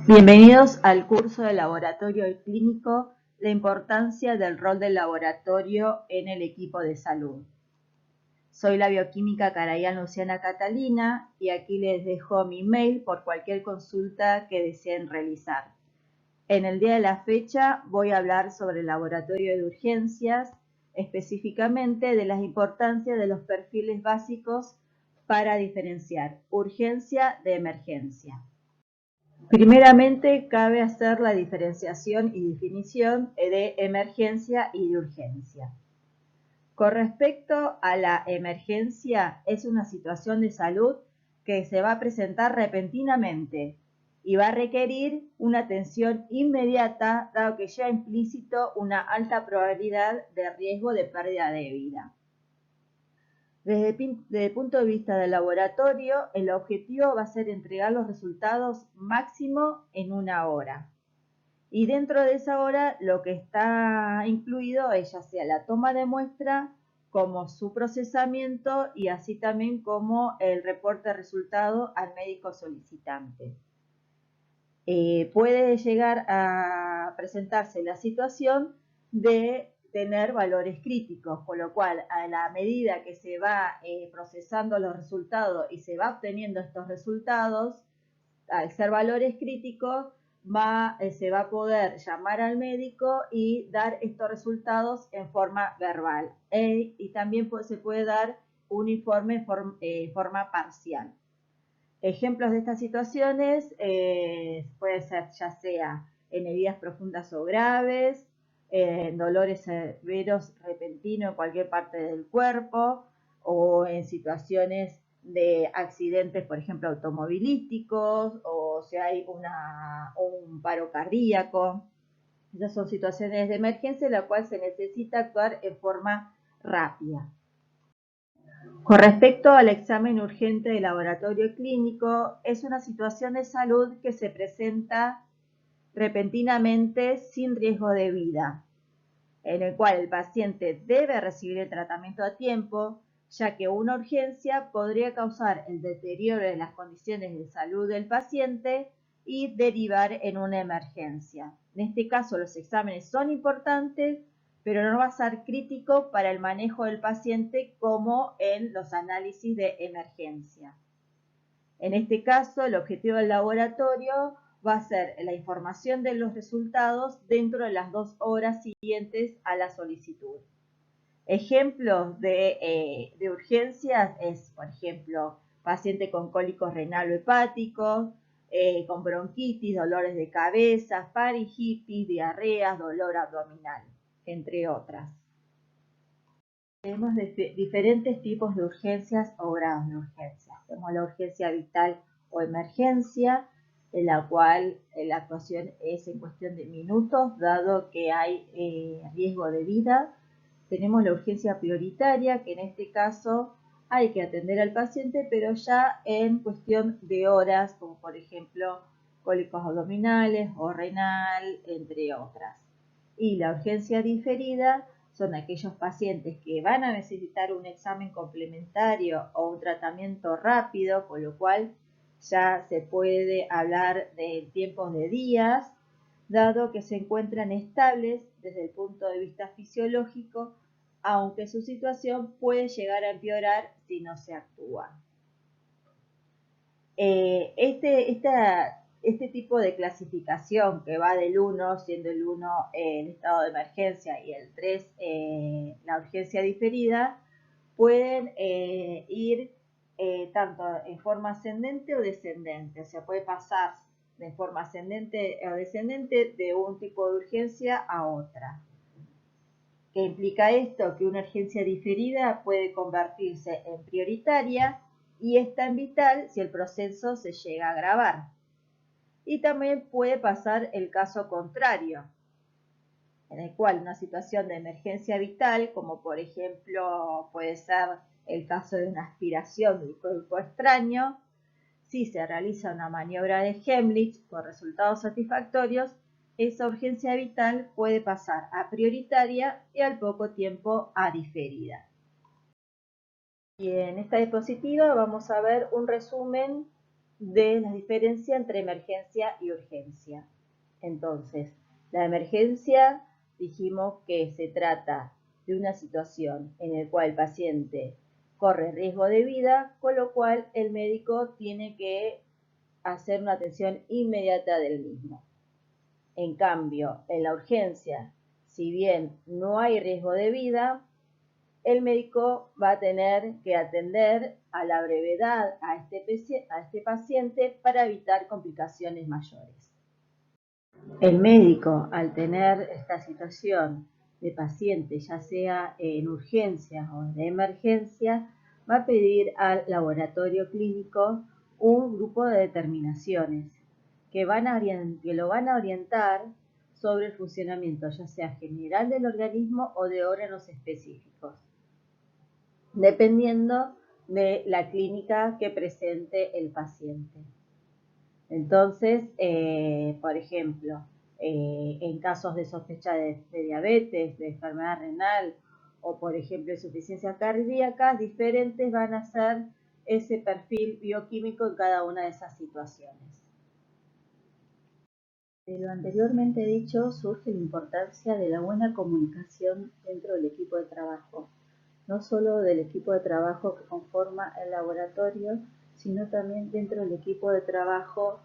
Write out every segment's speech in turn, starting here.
Bienvenidos al curso de laboratorio clínico, la importancia del rol del laboratorio en el equipo de salud. Soy la bioquímica Carayan Luciana Catalina y aquí les dejo mi mail por cualquier consulta que deseen realizar. En el día de la fecha voy a hablar sobre el laboratorio de urgencias, específicamente de la importancia de los perfiles básicos para diferenciar urgencia de emergencia. Primeramente, cabe hacer la diferenciación y definición de emergencia y de urgencia. Con respecto a la emergencia, es una situación de salud que se va a presentar repentinamente y va a requerir una atención inmediata, dado que lleva implícito una alta probabilidad de riesgo de pérdida de vida. Desde el punto de vista del laboratorio, el objetivo va a ser entregar los resultados máximo en 1 hora. Y dentro de esa hora, lo que está incluido es ya sea la toma de muestra, como su procesamiento y así también como el reporte de resultado al médico solicitante. Puede llegar a presentarse la situación de tener valores críticos, con lo cual a la medida que se va procesando los resultados y se va obteniendo estos resultados, al ser valores críticos, se va a poder llamar al médico y dar estos resultados en forma verbal. Y también se puede dar un informe en forma parcial. Ejemplos de estas situaciones puede ser ya sea en heridas profundas o graves, dolores severos repentinos en cualquier parte del cuerpo o en situaciones de accidentes, por ejemplo, automovilísticos o si hay un paro cardíaco. Esas son situaciones de emergencia en las cuales se necesita actuar en forma rápida. Con respecto al examen urgente de laboratorio clínico, es una situación de salud que se presenta repentinamente sin riesgo de vida, en el cual el paciente debe recibir el tratamiento a tiempo, ya que una urgencia podría causar el deterioro de las condiciones de salud del paciente y derivar en una emergencia. En este caso, los exámenes son importantes, pero no va a ser crítico para el manejo del paciente como en los análisis de emergencia. En este caso, el objetivo del laboratorio va a ser la información de los resultados dentro de las 2 horas siguientes a la solicitud. Ejemplos de urgencias es, por ejemplo, paciente con cólicos renal o hepáticos, con bronquitis, dolores de cabeza, faringitis, diarreas, dolor abdominal, entre otras. Tenemos diferentes tipos de urgencias o grados de urgencias. Tenemos la urgencia vital o emergencia, en la cual la actuación es en cuestión de minutos, dado que hay riesgo de vida. Tenemos la urgencia prioritaria, que en este caso hay que atender al paciente, pero ya en cuestión de horas, como por ejemplo cólicos abdominales o renal, entre otras. Y la urgencia diferida son aquellos pacientes que van a necesitar un examen complementario o un tratamiento rápido, con lo cual ya se puede hablar de tiempos de días, dado que se encuentran estables desde el punto de vista fisiológico, aunque su situación puede llegar a empeorar si no se actúa. Este tipo de clasificación que va del 1, siendo el 1 el estado de emergencia y el 3 la urgencia diferida, pueden ir tanto en forma ascendente o descendente, o sea, puede pasar de forma ascendente o descendente de un tipo de urgencia a otra. ¿Qué implica esto? Que una urgencia diferida puede convertirse en prioritaria y es tan vital si el proceso se llega a agravar. Y también puede pasar el caso contrario, en el cual una situación de emergencia vital, como por ejemplo puede ser el caso de una aspiración de un cuerpo extraño, si se realiza una maniobra de Heimlich con resultados satisfactorios, esa urgencia vital puede pasar a prioritaria y al poco tiempo a diferida. Y en esta diapositiva vamos a ver un resumen de la diferencia entre emergencia y urgencia. Entonces, la emergencia dijimos que se trata de una situación en la cual el paciente corre riesgo de vida, con lo cual el médico tiene que hacer una atención inmediata del mismo. En cambio, en la urgencia, si bien no hay riesgo de vida, el médico va a tener que atender a la brevedad a este paciente para evitar complicaciones mayores. El médico, al tener esta situación de paciente, ya sea en urgencias o en emergencia, va a pedir al laboratorio clínico un grupo de determinaciones que lo van a orientar sobre el funcionamiento, ya sea general del organismo o de órganos específicos, dependiendo de la clínica que presente el paciente. Entonces, por ejemplo, en casos de sospecha de diabetes, de enfermedad renal o, por ejemplo, insuficiencia cardíaca, diferentes van a ser ese perfil bioquímico en cada una de esas situaciones. De lo anteriormente dicho, surge la importancia de la buena comunicación dentro del equipo de trabajo, no solo del equipo de trabajo que conforma el laboratorio, sino también dentro del equipo de trabajo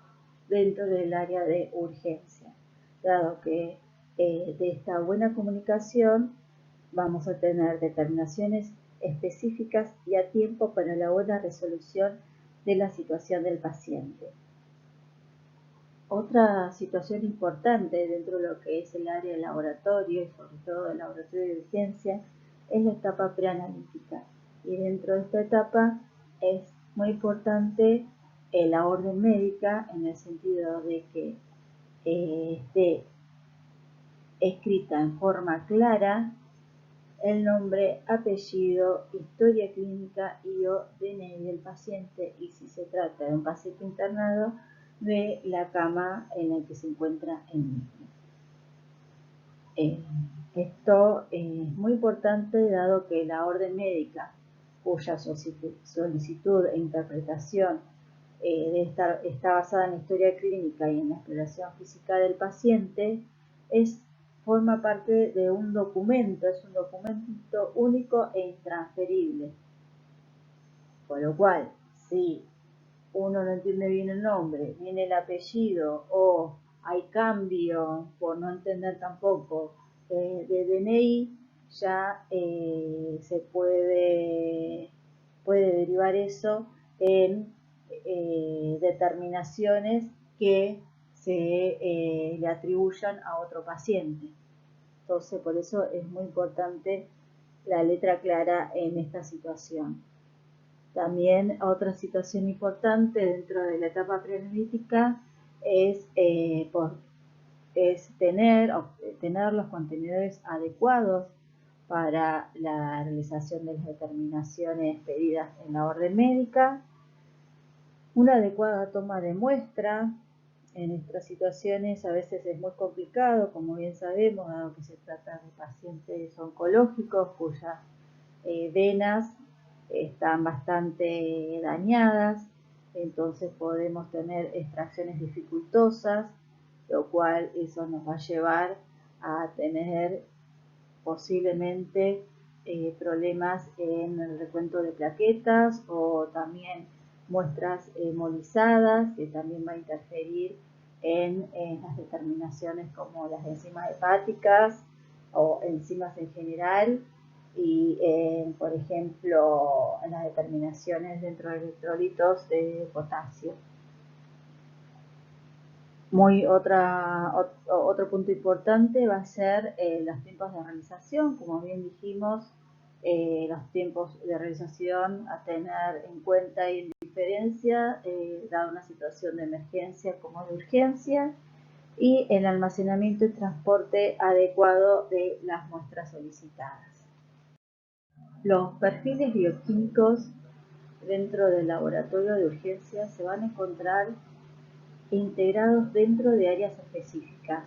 dentro del área de urgencia, dado que de esta buena comunicación vamos a tener determinaciones específicas y a tiempo para la buena resolución de la situación del paciente. Otra situación importante dentro de lo que es el área de laboratorio y sobre todo el laboratorio de urgencia es la etapa preanalítica. Y dentro de esta etapa es muy importante la orden médica en el sentido de que esté escrita en forma clara el nombre, apellido, historia clínica y o DNI del paciente, y si se trata de un paciente internado, de la cama en la que se encuentra el mismo. Esto es muy importante dado que la orden médica, cuya solicitud e interpretación está basada en la historia clínica y en la exploración física del paciente, forma parte de un documento, es un documento único e intransferible. Con lo cual, si uno no entiende bien el nombre, viene el apellido o hay cambio por no entender tampoco de DNI, ya se puede derivar eso en determinaciones que se le atribuyan a otro paciente. Entonces, por eso es muy importante la letra clara en esta situación. También otra situación importante dentro de la etapa preanalítica es tener los contenedores adecuados para la realización de las determinaciones pedidas en la orden médica, una adecuada toma de muestra. En estas situaciones a veces es muy complicado, como bien sabemos, dado que se trata de pacientes oncológicos cuyas venas están bastante dañadas, entonces podemos tener extracciones dificultosas, lo cual eso nos va a llevar a tener posiblemente problemas en el recuento de plaquetas o también muestras hemolizadas, que también va a interferir en las determinaciones como las enzimas hepáticas o enzimas en general y por ejemplo en las determinaciones dentro de electrolitos de potasio. Otro punto importante va a ser los tiempos de realización. Como bien dijimos, los tiempos de realización a tener en cuenta y en diferencia, dada una situación de emergencia como de urgencia, y el almacenamiento y transporte adecuado de las muestras solicitadas. Los perfiles bioquímicos dentro del laboratorio de urgencia se van a encontrar integrados dentro de áreas específicas.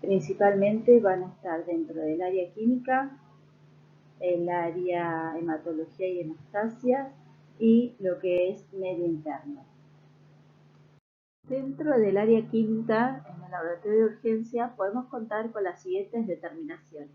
Principalmente van a estar dentro del área química, el área hematología y hemostasia y lo que es medio interno. Dentro del área química, en el laboratorio de urgencia, podemos contar con las siguientes determinaciones: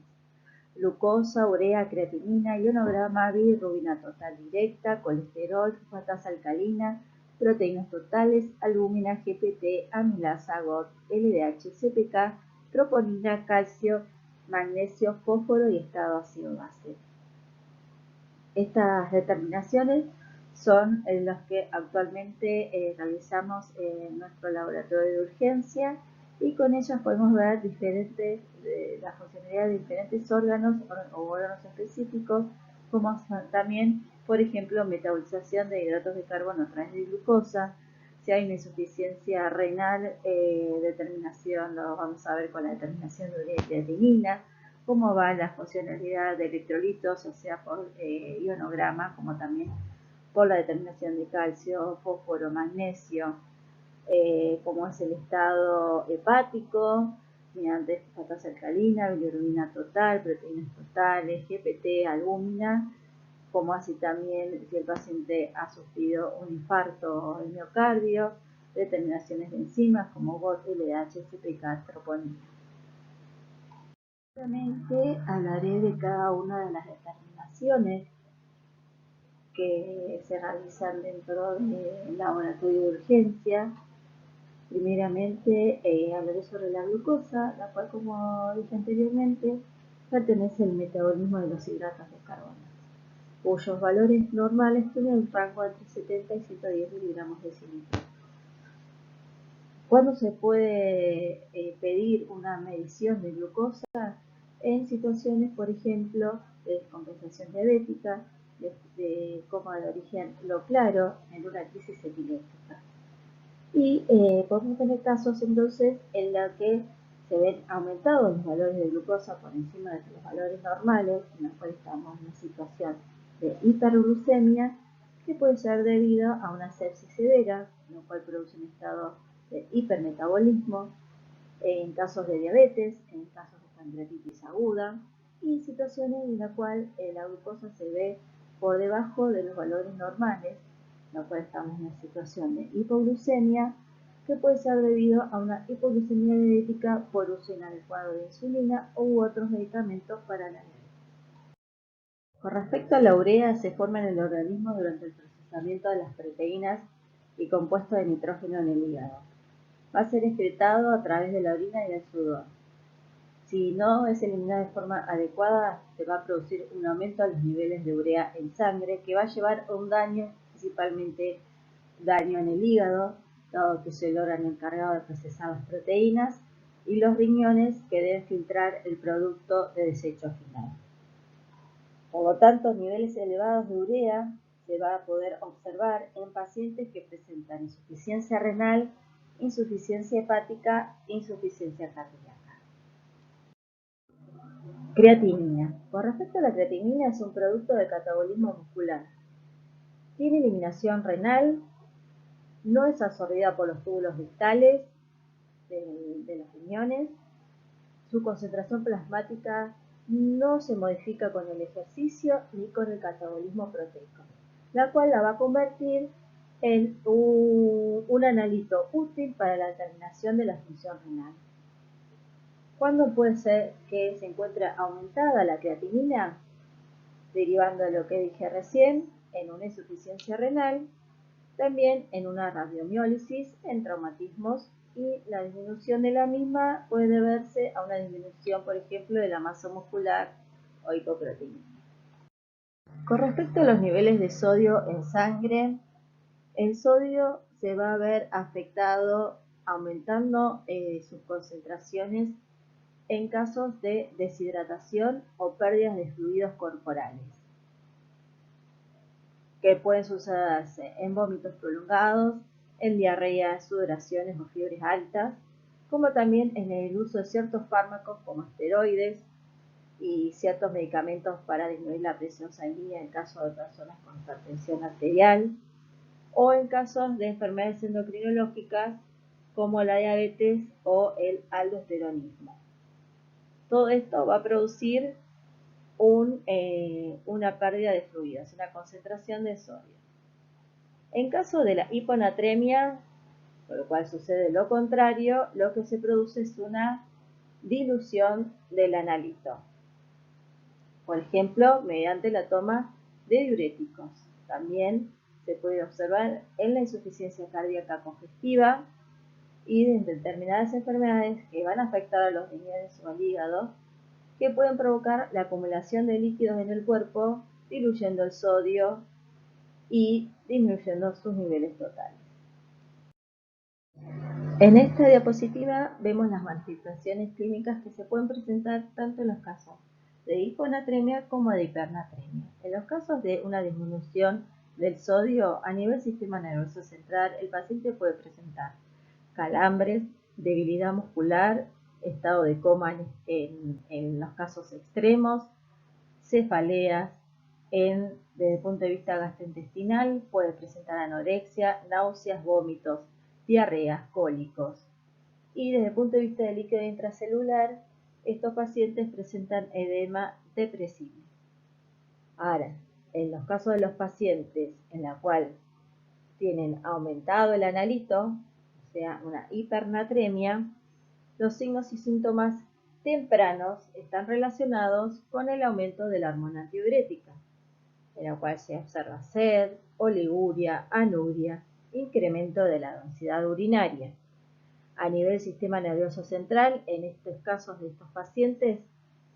glucosa, urea, creatinina, ionograma, bilirrubina total directa, colesterol, fosfatasa alcalina, proteínas totales, albúmina, GPT, amilasa, GOT, LDH, CPK, troponina, calcio, magnesio, fósforo y estado ácido-base. Estas determinaciones son las que actualmente realizamos en nuestro laboratorio de urgencia, y con ellas podemos ver la funcionalidad de diferentes órganos o órganos específicos, como también, por ejemplo, metabolización de hidratos de carbono a través de glucosa. Si hay una insuficiencia renal, determinación, lo vamos a ver con la determinación de urea y creatinina. Cómo va la funcionalidad de electrolitos, o sea, por ionograma, como también por la determinación de calcio, fósforo, magnesio, cómo es el estado hepático, mediante fosfatasa alcalina, bilirrubina total, proteínas totales, GPT, albúmina, como así también si el paciente ha sufrido un infarto del miocardio, determinaciones de enzimas como GOT, LDH, CPK, troponina. Obviamente hablaré de cada una de las determinaciones que se realizan dentro del laboratorio de urgencia. Primeramente hablaré sobre la glucosa, la cual, como dije anteriormente, pertenece al metabolismo de los hidratos de carbono, cuyos valores normales tienen un rango entre 70 y 110 miligramos de cilindro. ¿Cuándo se puede pedir una medición de glucosa? En situaciones, por ejemplo, de descompensación diabética, de coma de origen no claro, en una crisis epiléptica. Y podemos tener casos entonces en los que se ven aumentados los valores de glucosa por encima de los valores normales, en los cuales estamos en una situación de hiperglucemia, que puede ser debido a una sepsis severa, lo cual produce un estado de hipermetabolismo, en casos de diabetes, en casos de pancreatitis aguda, y situaciones en las cuales la glucosa se ve por debajo de los valores normales, lo cual estamos en una situación de hipoglucemia, que puede ser debido a una hipoglucemia diabética por uso inadecuado de insulina u otros medicamentos para la diabetes. Con respecto a la urea, se forma en el organismo durante el procesamiento de las proteínas y compuestos de nitrógeno en el hígado. Va a ser excretado a través de la orina y del sudor. Si no es eliminado de forma adecuada, se va a producir un aumento de los niveles de urea en sangre, que va a llevar a un daño, principalmente daño en el hígado, dado que es el órgano encargado de procesar las proteínas, y los riñones, que deben filtrar el producto de desecho final. Por lo tanto, niveles elevados de urea se va a poder observar en pacientes que presentan insuficiencia renal, insuficiencia hepática, insuficiencia cardíaca. Creatinina. Con respecto a la creatinina, es un producto de catabolismo muscular. Tiene eliminación renal, no es absorbida por los túbulos distales de los riñones. Su concentración plasmática no se modifica con el ejercicio ni con el catabolismo proteico, la cual la va a convertir en un analito útil para la determinación de la función renal. ¿Cuándo puede ser que se encuentre aumentada la creatinina? Derivando de lo que dije recién, en una insuficiencia renal, también en una radiomiólisis, en traumatismos, y la disminución de la misma puede deberse a una disminución, por ejemplo, de la masa muscular o hipoproteinemia. Con respecto a los niveles de sodio en sangre, el sodio se va a ver afectado aumentando sus concentraciones en casos de deshidratación o pérdidas de fluidos corporales, que pueden sucederse en vómitos prolongados, en diarreas, sudoraciones o fiebres altas, como también en el uso de ciertos fármacos como esteroides y ciertos medicamentos para disminuir la presión sanguínea en caso de personas con hipertensión arterial, o en casos de enfermedades endocrinológicas como la diabetes o el aldosteronismo. Todo esto va a producir una pérdida de fluidos, una concentración de sodio. En caso de la hiponatremia, por lo cual sucede lo contrario, lo que se produce es una dilución del analito. Por ejemplo, mediante la toma de diuréticos. También se puede observar en la insuficiencia cardíaca congestiva y en determinadas enfermedades que van a afectar a los riñones o al hígado, que pueden provocar la acumulación de líquidos en el cuerpo, diluyendo el sodio y disminuyendo sus niveles totales. En esta diapositiva vemos las manifestaciones clínicas que se pueden presentar tanto en los casos de hiponatremia como de hipernatremia. En los casos de una disminución del sodio a nivel sistema nervioso central, el paciente puede presentar calambres, debilidad muscular, estado de coma en los casos extremos, cefaleas. Desde el punto de vista gastrointestinal puede presentar anorexia, náuseas, vómitos, diarreas, cólicos. Y desde el punto de vista del líquido intracelular, estos pacientes presentan edema depresivo. Ahora, en los casos de los pacientes en la cual tienen aumentado el analito, o sea, una hipernatremia, los signos y síntomas tempranos están relacionados con el aumento de la hormona antidiurética, en la cual se observa sed, oliguria, anuria, incremento de la densidad urinaria. A nivel sistema nervioso central, en estos casos de estos pacientes,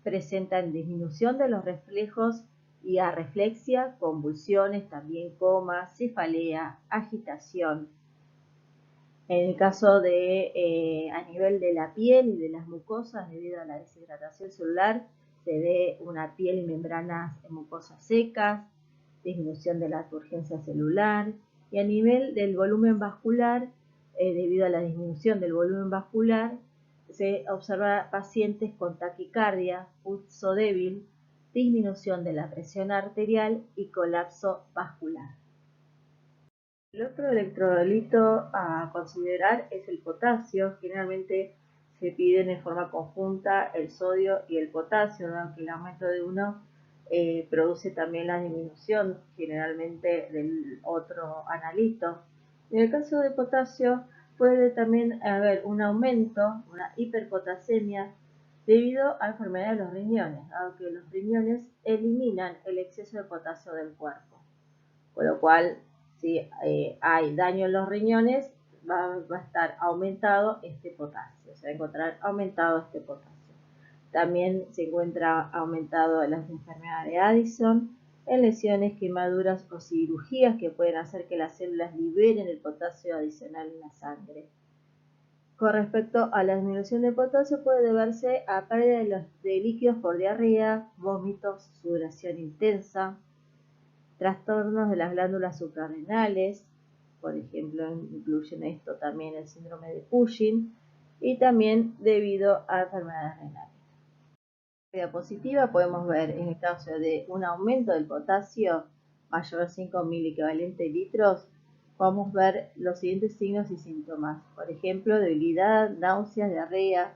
presentan disminución de los reflejos y arreflexia, convulsiones, también coma, cefalea, agitación. En el caso de a nivel de la piel y de las mucosas, debido a la deshidratación celular, se ve una piel y membranas mucosas secas, disminución de la turgencia celular, y a nivel del volumen vascular, debido a la disminución del volumen vascular, se observa pacientes con taquicardia, pulso débil, disminución de la presión arterial y colapso vascular. El otro electrolito a considerar es el potasio. Generalmente se piden en forma conjunta el sodio y el potasio, dado que el aumento de uno produce también la disminución generalmente del otro analito. En el caso de potasio puede también haber un aumento, una hiperpotasemia, debido a enfermedades de los riñones, dado que los riñones eliminan el exceso de potasio del cuerpo, con lo cual si hay daño en los riñones, va a estar aumentado este potasio, se va a encontrar aumentado este potasio. También se encuentra aumentado en las enfermedades de Addison, en lesiones, quemaduras o cirugías que pueden hacer que las células liberen el potasio adicional en la sangre. Con respecto a la disminución de potasio, puede deberse a pérdida de líquidos por diarrea, vómitos, sudoración intensa, trastornos de las glándulas suprarrenales, por ejemplo, incluyen esto también el síndrome de Cushing, y también debido a enfermedades renales. En la diapositiva podemos ver, en el caso de un aumento del potasio mayor a 5 miliequivalente litros, podemos ver los siguientes signos y síntomas. Por ejemplo, debilidad, náuseas, diarrea,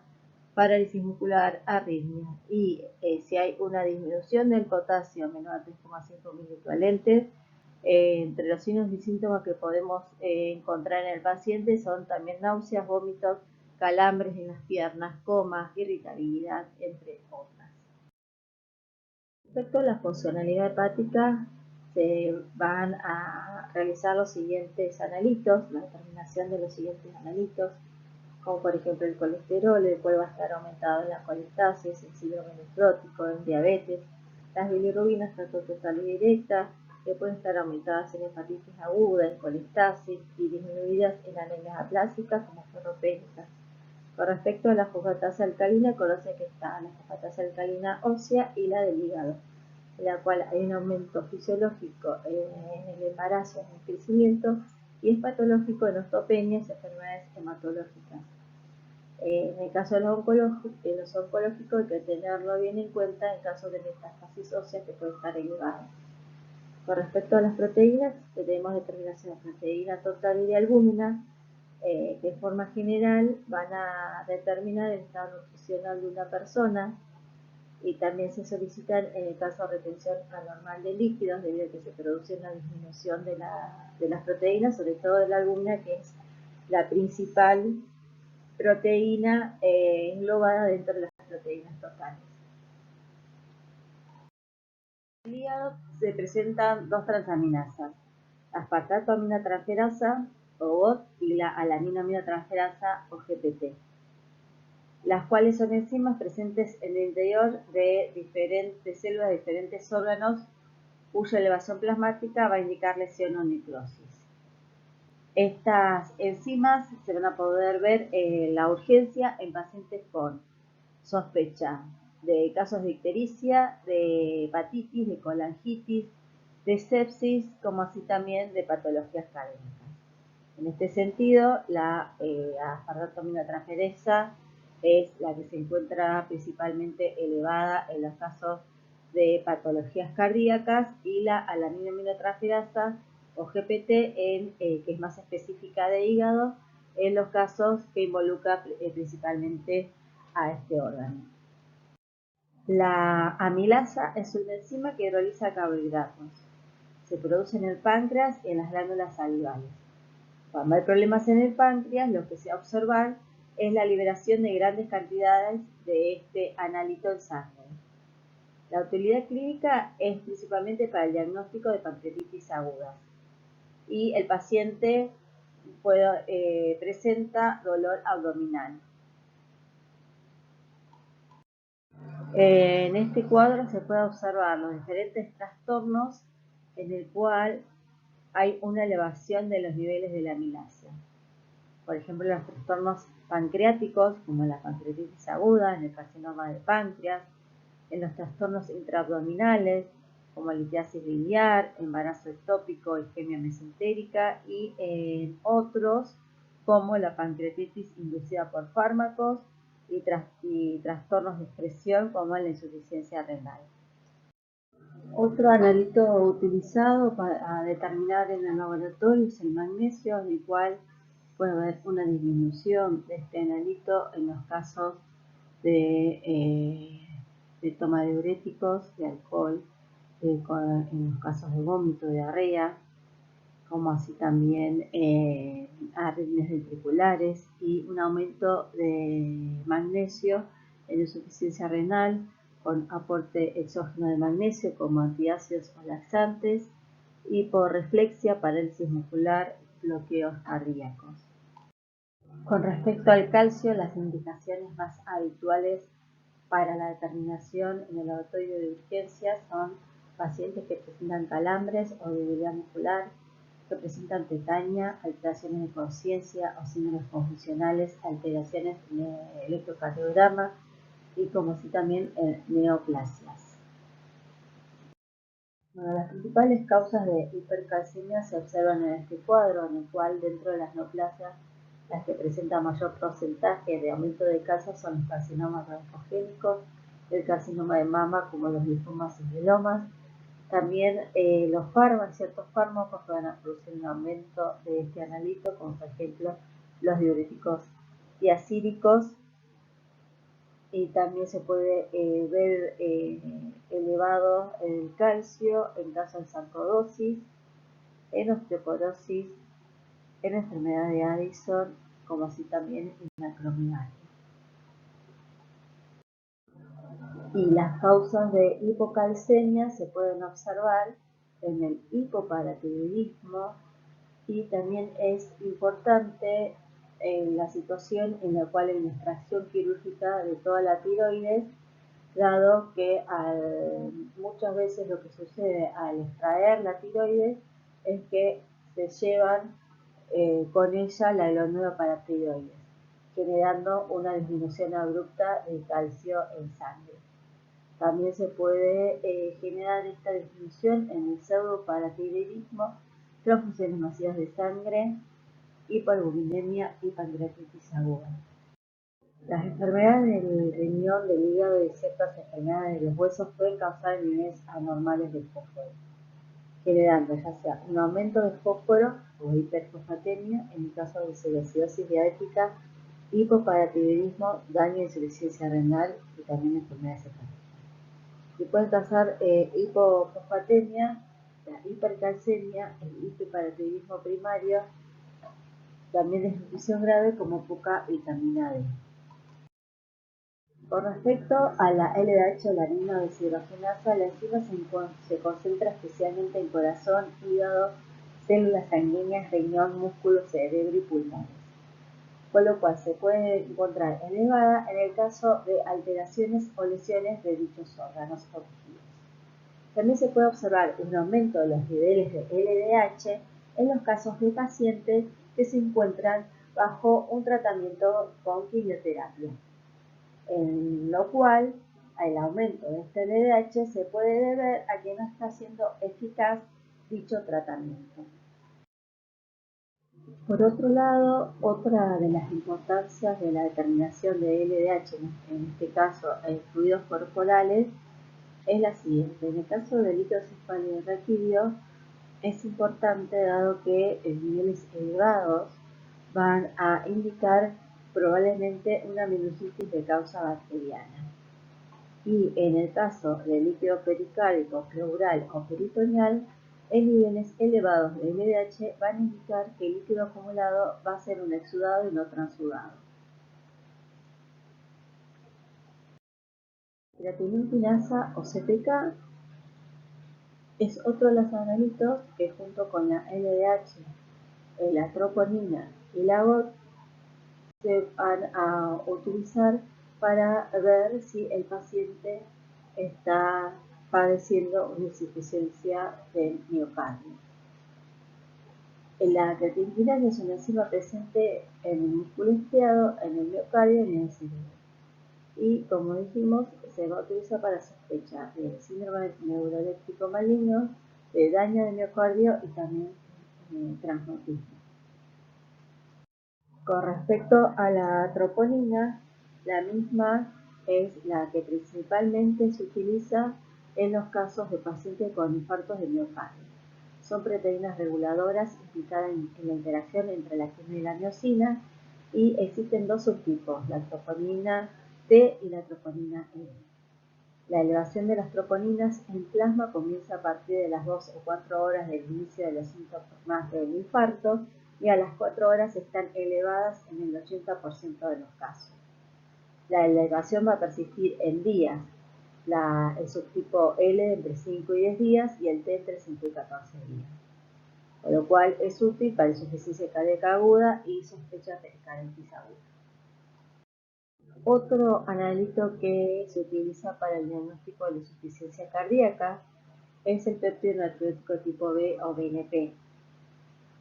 parálisis muscular, arritmia. Y si hay una disminución del potasio menor a 3,5 miliequivalentes, entre los signos y síntomas que podemos encontrar en el paciente son también náuseas, vómitos, calambres en las piernas, coma, irritabilidad, entre otras. Respecto a la funcionalidad hepática, se van a realizar los siguientes analitos, la determinación de los siguientes analitos, como por ejemplo el colesterol, el cual va a estar aumentado en la colestasis, el síndrome nefrótico, en diabetes, las bilirrubinas tanto total y directa, que pueden estar aumentadas en hepatitis aguda, en colestasis y disminuidas en anemias aplásicas como ferropénicas. Con respecto a la fosfatasa alcalina, conoce que está la fosfatasa alcalina ósea y la del hígado, en la cual hay un aumento fisiológico en el embarazo, en el crecimiento, y es patológico en osteopenias y enfermedades hematológicas. En el caso de los oncológicos hay que tenerlo bien en cuenta en caso de metástasis ósea que puede estar elevada. Con respecto a las proteínas, tenemos determinación de proteína total y de albúmina, que en forma general van a determinar el estado nutricional de una persona. y también se solicitan en el caso de retención anormal de líquidos, debido a que se produce una disminución de las proteínas, sobre todo de la albúmina, que es la principal proteína englobada dentro de las proteínas totales. En el hígado se presentan dos transaminasas, la aspartato aminotransferasa o GOT y la alaninoaminotransferasa o GPT, las cuales son enzimas presentes en el interior de diferentes células de diferentes órganos cuya elevación plasmática va a indicar lesión o necrosis. Estas enzimas se van a poder ver en la urgencia en pacientes con sospecha de casos de ictericia, de hepatitis, de colangitis, de sepsis, como así también de patologías cardíacas. En este sentido, la aspartato aminotransferasa es la que se encuentra principalmente elevada en los casos de patologías cardíacas, y la alaninoaminotransferasa o GPT, que es más específica de hígado, en los casos que involucra principalmente a este órgano. La amilasa es una enzima que hidroliza carbohidratos. Se produce en el páncreas y en las glándulas salivales. Cuando hay problemas en el páncreas, lo que se va a observar es la liberación de grandes cantidades de este analito en sangre. La utilidad clínica es principalmente para el diagnóstico de pancreatitis aguda, y el paciente presenta dolor abdominal. En este cuadro se puede observar los diferentes trastornos en el cual hay una elevación de los niveles de la amilasa. Por ejemplo, los trastornos pancreáticos, como la pancreatitis aguda, en el carcinoma de páncreas, en los trastornos intraabdominales, como litiasis biliar, embarazo ectópico, isquemia mesentérica, y en otros, como la pancreatitis inducida por fármacos y trastornos de expresión, como la insuficiencia renal. Otro analito utilizado para determinar en el laboratorio es el magnesio, en el cual puede haber una disminución de este analito en los casos de toma de diuréticos, de alcohol, en los casos de vómito, diarrea, como así también arritmias ventriculares, y un aumento de magnesio en insuficiencia renal con aporte exógeno de magnesio como antiácidos o laxantes, hiporreflexia, parálisis muscular, bloqueos cardíacos. Con respecto al calcio, las indicaciones más habituales para la determinación en el laboratorio de urgencias son pacientes que presentan calambres o debilidad muscular, que presentan tetania, alteraciones de conciencia o síndromes confusionales, alteraciones en el electrocardiograma, y como así también neoplasias. Bueno, las principales causas de hipercalcemia se observan en este cuadro, en el cual dentro de las neoplasias las que presentan mayor porcentaje de aumento de calcio son los carcinomas broncogénicos, el carcinoma de mama, como los linfomas y mielomas. También ciertos fármacos que van a producir un aumento de este analito, como por ejemplo los diuréticos tiazídicos, y también se puede ver elevado el calcio en caso de sarcoidosis, en osteoporosis, en enfermedad de Addison, como así también en acromegalia. Y las causas de hipocalcemia se pueden observar en el hipoparatiroidismo, y también es importante en la situación en la cual hay una extracción quirúrgica de toda la tiroides, dado que muchas veces lo que sucede al extraer la tiroides es que se llevan con ella la glóndula paratiroides, generando una disminución abrupta del calcio en sangre. También se puede generar esta disminución en el pseudoparatiroidismo, transfusiones masivas de sangre, hipoalbuminemia y pancreatitis aguda. Las enfermedades del riñón, del hígado y ciertas enfermedades de los huesos pueden causar niveles anormales de fósforo, generando ya sea un aumento de fósforo o hiperfosfatemia en el caso de cirrosis diabética, hipoparatiroidismo, daño e insuficiencia renal y también enfermedades hepáticas. Se puede causar hipofosfatemia, la hipercalcemia, el hiperparathyroidismo primario, también desnutrición grave como poca vitamina D. Con respecto a la LDH o la adenina deshidrogenasa, la enzima se concentra especialmente en corazón, hígado, células sanguíneas, riñón, músculo, cerebro y pulmones, con lo cual se puede encontrar elevada en el caso de alteraciones o lesiones de dichos órganos o tejidos. También se puede observar un aumento de los niveles de LDH en los casos de pacientes que se encuentran bajo un tratamiento con quimioterapia, en lo cual el aumento de este LDH se puede deber a que no está siendo eficaz dicho tratamiento. Por otro lado, otra de las importancias de la determinación de LDH, en este caso en fluidos corporales, es la siguiente. En el caso del líquido cefálico raquídeo, es importante dado que niveles elevados van a indicar probablemente una meningitis de causa bacteriana. Y en el caso del líquido pericárdico, pleural o peritoneal, en niveles elevados de LDH van a indicar que el líquido acumulado va a ser un exudado y no transudado. Creatinina quinasa o CPK es otro de los analitos que junto con la LDH, la troponina y la GOT se van a utilizar para ver si el paciente está padeciendo una insuficiencia del miocardio. La creatinina es una enzima presente en el músculo estriado, en el miocardio y en el cerebro. Y como dijimos, se va a utilizar para sospechar de síndrome neuroléptico maligno, de daño del miocardio y también transmutismo. Con respecto a la troponina, la misma es la que principalmente se utiliza en los casos de pacientes con infartos de miocardio. Son proteínas reguladoras implicadas en la interacción entre la quina y la miosina, y existen dos subtipos, la troponina T y la troponina E. La elevación de las troponinas en plasma comienza a partir de las 2 o 4 horas del inicio de los síntomas del infarto, y a las 4 horas están elevadas en el 80% de los casos. La elevación va a persistir en días, el subtipo L entre 5 y 10 días y el T entre 5 y 14 días, con lo cual es útil para insuficiencia cardíaca aguda y sospechas de pericarditis aguda. Otro analito que se utiliza para el diagnóstico de la insuficiencia cardíaca es el péptido natriúrico tipo B o BNP,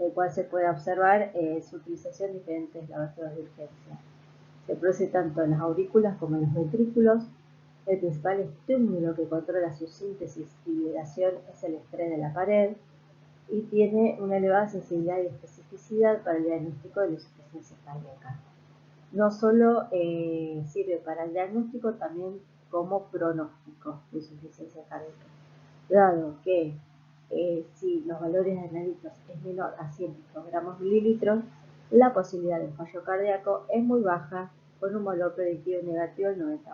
el cual se puede observar su utilización en diferentes laboratorios de urgencia. Se produce tanto en las aurículas como en los ventrículos. El principal estímulo que controla su síntesis y liberación es el estrés de la pared, y tiene una elevada sensibilidad y especificidad para el diagnóstico de la insuficiencia cardíaca. No solo sirve para el diagnóstico, también como pronóstico de insuficiencia cardíaca, dado que si los valores de analitos es menor a 100 microgramos mililitros, la posibilidad de fallo cardíaco es muy baja, con un valor predictivo negativo del 90%.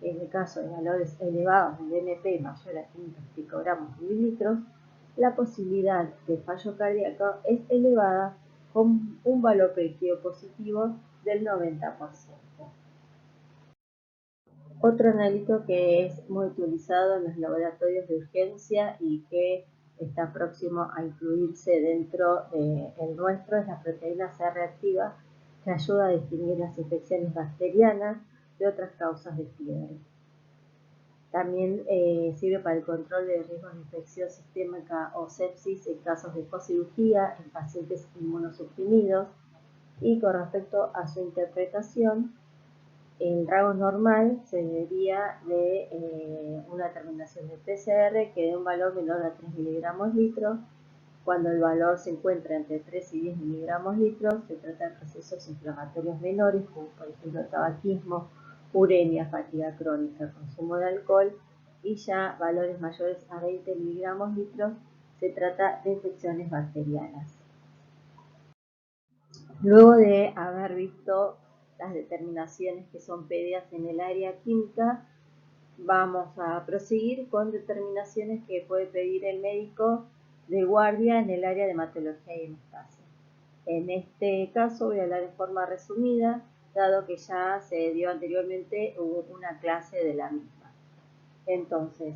En el caso de valores elevados de BNP mayor a 500 picogramos mililitros, la posibilidad de fallo cardíaco es elevada, con un valor predictivo positivo del 90%. Otro analito que es muy utilizado en los laboratorios de urgencia y que está próximo a incluirse dentro del nuestro es la proteína C reactiva, que ayuda a distinguir las infecciones bacterianas de otras causas de fiebre. También sirve para el control de riesgos de infección sistémica o sepsis en casos de postcirugía en pacientes inmunosuprimidos. Y con respecto a su interpretación, el rango normal se debería de una determinación de PCR que dé un valor menor a 3 miligramos litro. Cuando el valor se encuentra entre 3 y 10 miligramos litros, se trata de procesos inflamatorios menores, como por ejemplo tabaquismo, uremia, fatiga crónica, consumo de alcohol, y ya valores mayores a 20 miligramos litros se trata de infecciones bacterianas. Luego de haber visto las determinaciones que son pedidas en el área química, Vamos a proseguir con determinaciones que puede pedir el médico de guardia en el área de hematología y hemostasia. En este caso voy a hablar de forma resumida, dado que ya se dio anteriormente una clase de la misma. Entonces,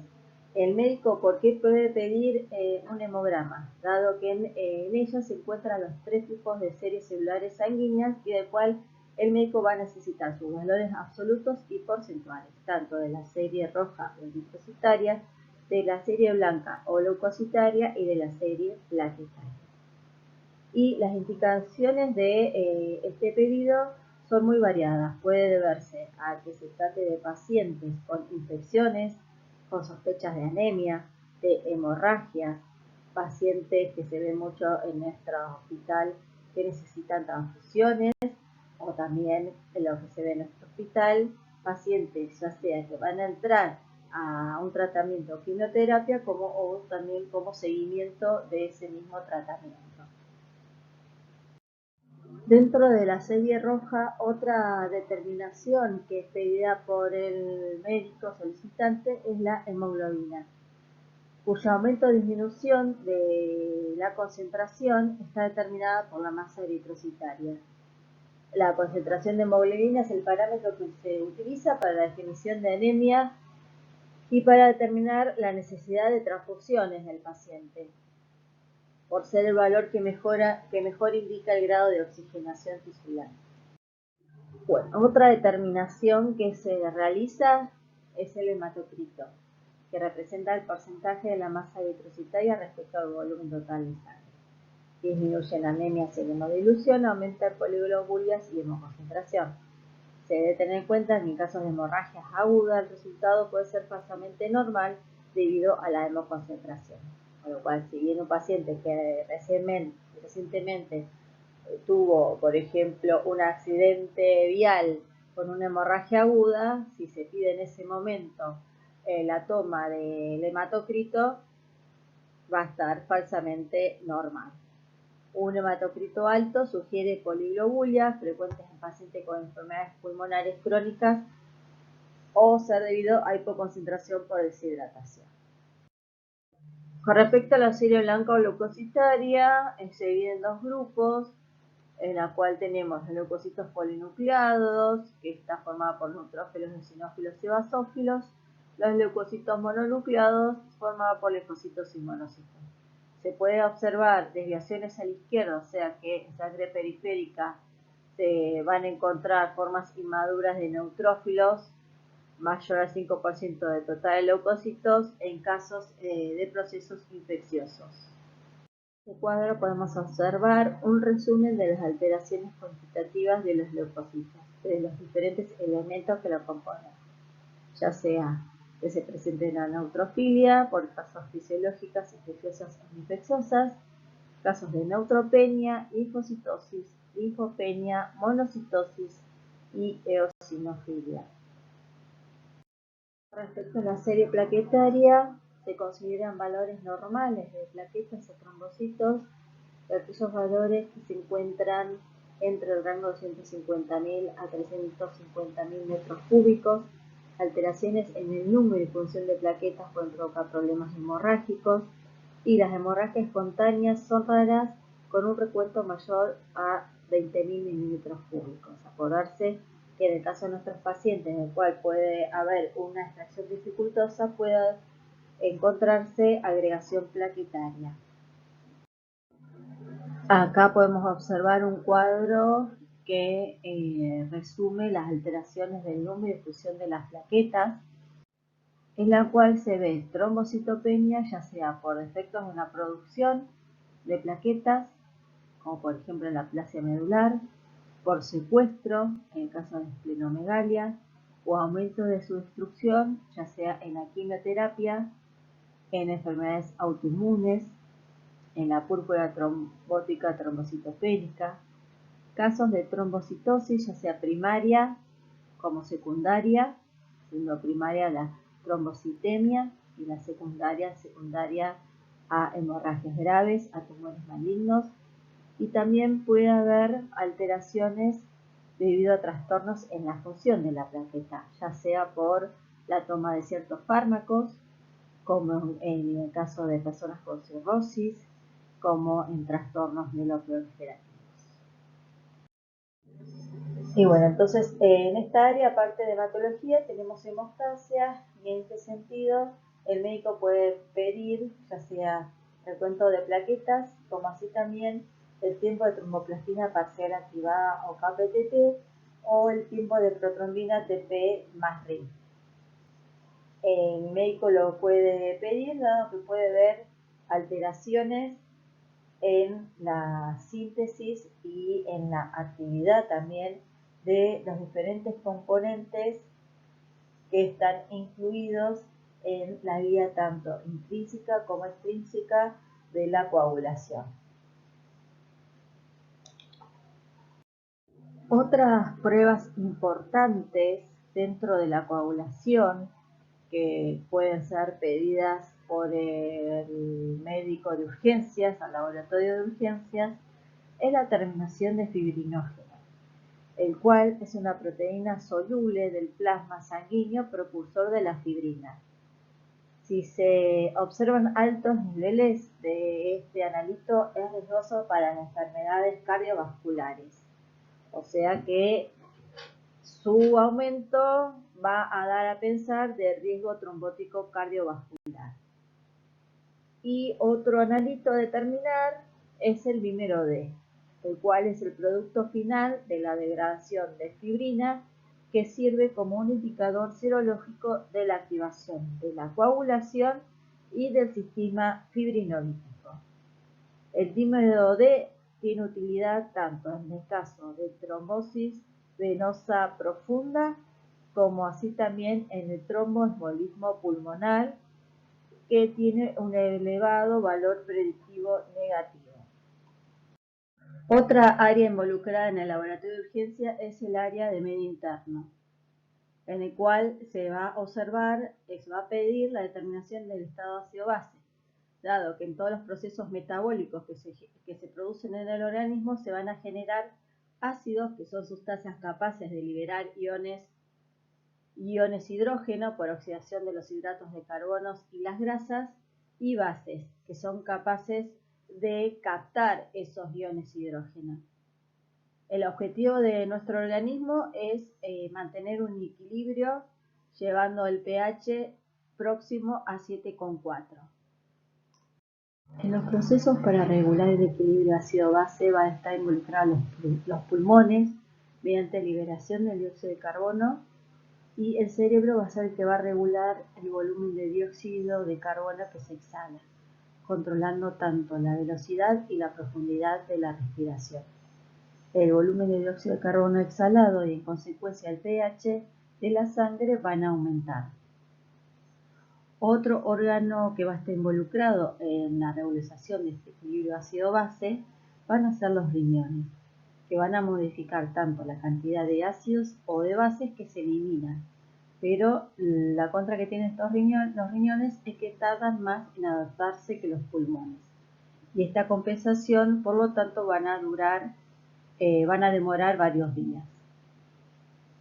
el médico, ¿por qué puede pedir un hemograma? Dado que en ella se encuentran los 3 tipos de series celulares sanguíneas y del cual el médico va a necesitar sus valores absolutos y porcentuales, tanto de la serie roja o eritrocitaria, de la serie blanca o leucocitaria y de la serie plaquetaria. Y las indicaciones de este pedido son muy variadas. Puede deberse a que se trate de pacientes con infecciones, con sospechas de anemia, de hemorragias, pacientes que se ven mucho en nuestro hospital que necesitan transfusiones, o también en lo que se ve en nuestro hospital, pacientes ya sea que van a entrar a un tratamiento o quimioterapia o también como seguimiento de ese mismo tratamiento. Dentro de la serie roja, otra determinación que es pedida por el médico solicitante es la hemoglobina, cuyo aumento o disminución de la concentración está determinada por la masa eritrocitaria. La concentración de hemoglobina es el parámetro que se utiliza para la definición de anemia y para determinar la necesidad de transfusiones del paciente, por ser el valor que mejor indica el grado de oxigenación tisular. Bueno, otra determinación que se realiza es el hematocrito, que representa el porcentaje de la masa eritrocitaria respecto al volumen total de sangre. Disminuye en anemias y en hemodilución, aumenta en poliglobulias y hemoconcentración. Se debe tener en cuenta que en casos de hemorragias agudas el resultado puede ser falsamente normal debido a la hemoconcentración. Con lo cual, si viene un paciente que recientemente tuvo, por ejemplo, un accidente vial con una hemorragia aguda, si se pide en ese momento la toma del hematocrito, va a estar falsamente normal. Un hematocrito alto sugiere poliglobulias frecuentes en pacientes con enfermedades pulmonares crónicas o ser debido a hipoconcentración por deshidratación. Con respecto a la serie blanca o leucocitaria, se divide en 2 grupos, en la cual tenemos los leucocitos polinucleados, que está formada por neutrófilos, eosinófilos y basófilos, los leucocitos mononucleados, formados por linfocitos y monocitos. Se puede observar desviaciones a la izquierda, o sea que en sangre periférica se van a encontrar formas inmaduras de neutrófilos, mayor al 5% del total de leucocitos en casos de procesos infecciosos. En este cuadro podemos observar un resumen de las alteraciones cuantitativas de los leucocitos, de los diferentes elementos que lo componen, ya sea que se presente la neutrofilia por causas fisiológicas, infecciosas o infecciosas, casos de neutropenia, linfocitosis, linfopenia, monocitosis y eosinofilia. Respecto a la serie plaquetaria, se consideran valores normales de plaquetas o trombocitos, aquellos valores que se encuentran entre el rango de 150.000 a 350.000 metros cúbicos. Alteraciones en el número y función de plaquetas pueden provocar problemas hemorrágicos, y las hemorragias espontáneas son raras con un recuento mayor a 20.000 milímetros cúbicos. Acordarse que en el caso de nuestros pacientes, en el cual puede haber una extracción dificultosa, puede encontrarse agregación plaquetaria. Acá podemos observar un cuadro que resume las alteraciones del número y función de las plaquetas, en la cual se ve trombocitopenia, ya sea por defectos en la producción de plaquetas, como por ejemplo en la aplasia medular, por secuestro, en el caso de esplenomegalia, o aumento de su destrucción, ya sea en la quimioterapia, en enfermedades autoinmunes, en la púrpura trombótica trombocitopénica, casos de trombocitosis, ya sea primaria como secundaria, siendo primaria la trombocitemia y la secundaria a hemorragias graves, a tumores malignos, y también puede haber alteraciones debido a trastornos en la función de la plaqueta, ya sea por la toma de ciertos fármacos, como en el caso de personas con cirrosis, como en trastornos mieloproliferativos. Y bueno, entonces en esta área, aparte de hematología, tenemos hemostasia, y en este sentido el médico puede pedir ya sea el cuento de plaquetas, como así también el tiempo de tromboplastina parcial activada o KPTT, o el tiempo de protrombina TP más RIM. El médico lo puede pedir, dado que puede ver alteraciones en la síntesis y en la actividad también de los diferentes componentes que están incluidos en la guía tanto intrínseca como extrínseca de la coagulación. Otras pruebas importantes dentro de la coagulación que pueden ser pedidas por el médico de urgencias, al laboratorio de urgencias, es la terminación de fibrinógeno, el cual es una proteína soluble del plasma sanguíneo precursor de la fibrina. Si se observan altos niveles de este analito, es riesgoso para las enfermedades cardiovasculares. O sea que su aumento va a dar a pensar de riesgo trombótico cardiovascular. Y otro analito a determinar es el dímero D, el cual es el producto final de la degradación de fibrina, que sirve como un indicador serológico de la activación de la coagulación y del sistema fibrinolítico. El dímero D tiene utilidad tanto en el caso de trombosis venosa profunda como así también en el tromboembolismo pulmonar, que tiene un elevado valor predictivo negativo. Otra área involucrada en el laboratorio de urgencia es el área de medio interno, en el cual se va a observar, se va a pedir la determinación del estado ácido-base, dado que en todos los procesos metabólicos que se producen en el organismo se van a generar ácidos, que son sustancias capaces de liberar iones hidrógeno por oxidación de los hidratos de carbono y las grasas, y bases, que son capaces de captar esos iones hidrógeno. El objetivo de nuestro organismo es mantener un equilibrio llevando el pH próximo a 7,4. En los procesos para regular el equilibrio ácido-base van a estar involucrados los pulmones mediante liberación del dióxido de carbono, y el cerebro va a ser el que va a regular el volumen de dióxido de carbono que se exhala, controlando tanto la velocidad y la profundidad de la respiración. El volumen de dióxido de carbono exhalado y en consecuencia el pH de la sangre van a aumentar. Otro órgano que va a estar involucrado en la regularización de este equilibrio ácido-base van a ser los riñones, que van a modificar tanto la cantidad de ácidos o de bases que se eliminan, pero la contra que tienen los riñones es que tardan más en adaptarse que los pulmones, y esta compensación por lo tanto van a demorar varios días.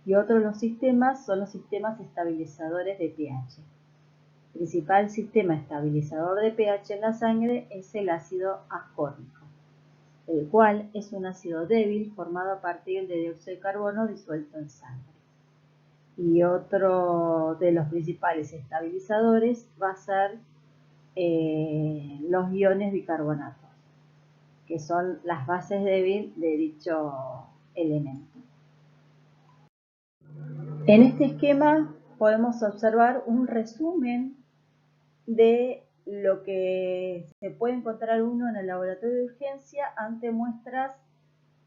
Y otro de los sistemas son los sistemas estabilizadores de pH. El principal sistema estabilizador de pH en la sangre es el ácido ascórbico, el cual es un ácido débil formado a partir de dióxido de carbono disuelto en sangre. Y otro de los principales estabilizadores va a ser los iones bicarbonatos, que son las bases débiles de dicho elemento. En este esquema podemos observar un resumen de lo que se puede encontrar uno en el laboratorio de urgencia ante muestras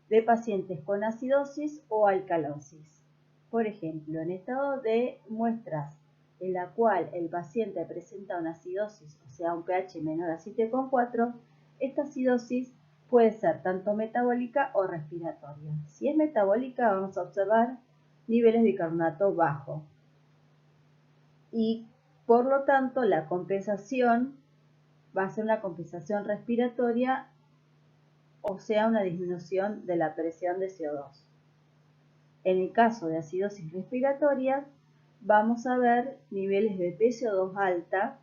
de pacientes con acidosis o alcalosis. Por ejemplo, en estado de muestras en la cual el paciente presenta una acidosis, o sea, un pH menor a 7,4, esta acidosis puede ser tanto metabólica o respiratoria. Si es metabólica, vamos a observar niveles de bicarbonato bajo, y por lo tanto la compensación va a ser una compensación respiratoria, o sea, una disminución de la presión de CO2. En el caso de acidosis respiratoria, vamos a ver niveles de PCO2 alta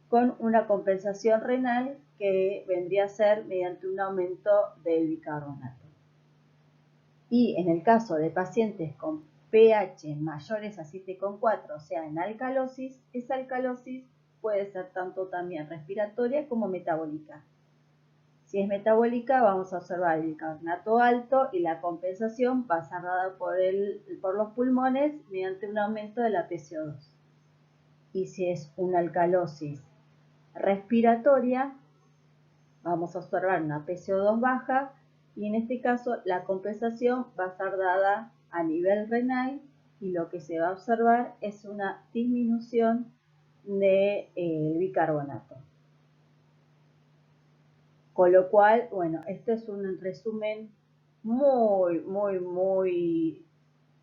con una compensación renal que vendría a ser mediante un aumento del bicarbonato. Y en el caso de pacientes con pH mayores a 7,4, o sea, en alcalosis, esa alcalosis puede ser tanto también respiratoria como metabólica. Si es metabólica, vamos a observar el bicarbonato alto y la compensación va a ser dada por los pulmones mediante un aumento de la PCO2. Y si es una alcalosis respiratoria, vamos a observar una PCO2 baja y en este caso la compensación va a ser dada a nivel renal y lo que se va a observar es una disminución del bicarbonato. Con lo cual, bueno, este es un resumen muy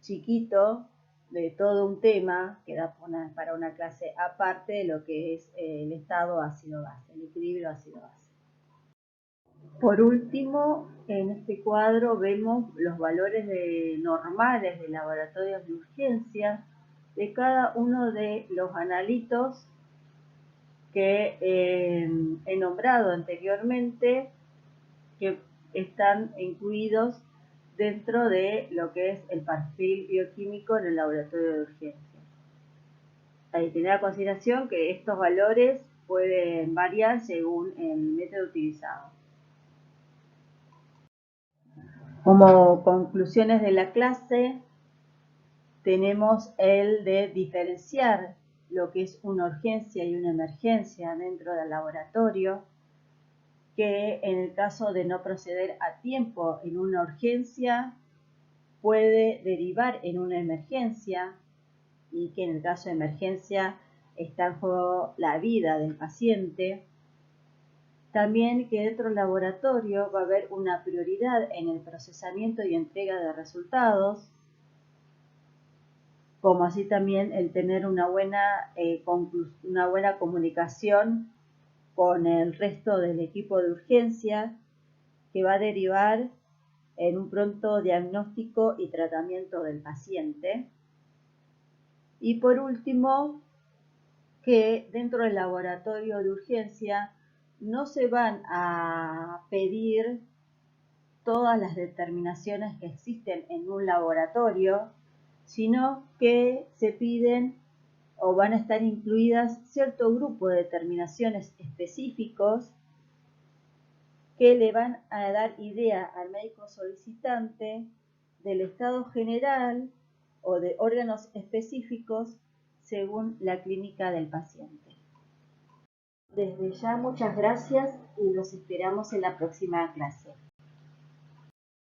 chiquito de todo un tema que da para una clase aparte de lo que es el estado ácido-base, el equilibrio ácido-base. Por último, en este cuadro vemos los valores normales de laboratorios de urgencia de cada uno de los analitos que he nombrado anteriormente, que están incluidos dentro de lo que es el perfil bioquímico en el laboratorio de urgencia. Hay que tener en consideración que estos valores pueden variar según el método utilizado. Como conclusiones de la clase, tenemos el de diferenciar lo que es una urgencia y una emergencia dentro del laboratorio, que en el caso de no proceder a tiempo en una urgencia puede derivar en una emergencia y que en el caso de emergencia está en juego la vida del paciente. También que dentro del laboratorio va a haber una prioridad en el procesamiento y entrega de resultados, como así también el tener una buena comunicación con el resto del equipo de urgencia, que va a derivar en un pronto diagnóstico y tratamiento del paciente. Y por último, que dentro del laboratorio de urgencia no se van a pedir todas las determinaciones que existen en un laboratorio, sino que se piden o van a estar incluidas cierto grupo de determinaciones específicos que le van a dar idea al médico solicitante del estado general o de órganos específicos según la clínica del paciente. Desde ya muchas gracias y los esperamos en la próxima clase.